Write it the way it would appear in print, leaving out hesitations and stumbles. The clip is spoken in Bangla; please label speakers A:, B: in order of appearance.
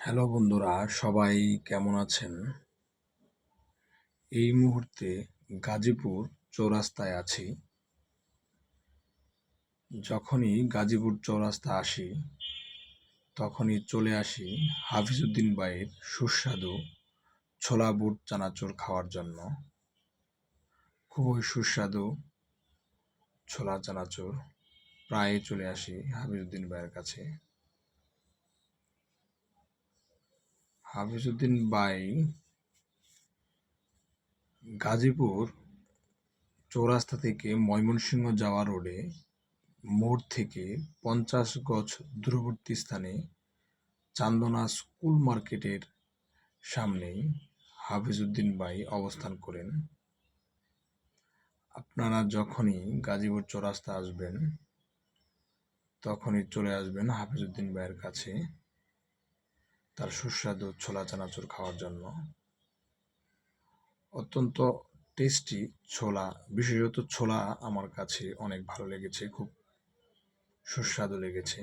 A: হ্যালো বন্ধুরা, সবাই কেমন আছেন? এই মুহূর্তে গাজীপুর চৌরাস্তায় আছি। যখনই গাজীপুর চৌরাস্তা আসি তখনই চলে আসি হাফিজউদ্দিন ভাইয়ের সুস্বাদু ছোলা বুট চানাচুর খাওয়ার জন্য। খুবই সুস্বাদু ছোলা চানাচুর। প্রায় চলে আসি হাফিজউদ্দিন ভাইয়ের কাছে। হাফিজউদ্দিন ভাই গাজীপুর চৌরাস্তা থেকে ময়মনসিংহ যাওয়া রোডে মোড় থেকে ৫০ গজ দূরবর্তী স্থানে চান্দনা স্কুল মার্কেটের সামনেই হাফিজউদ্দিন ভাই অবস্থান করেন। আপনারা যখনই গাজীপুর চৌরাস্তা আসবেন তখনই চলে আসবেন হাফিজউদ্দিন ভাইয়ের কাছে তার সুস্বাদু ছোলা চানাচুর খাওয়ার জন্য। অত্যন্ত টেস্টি ছোলা, বিশেষত ছোলা আমার কাছে অনেক ভালো লেগেছে, খুব সুস্বাদু লেগেছে।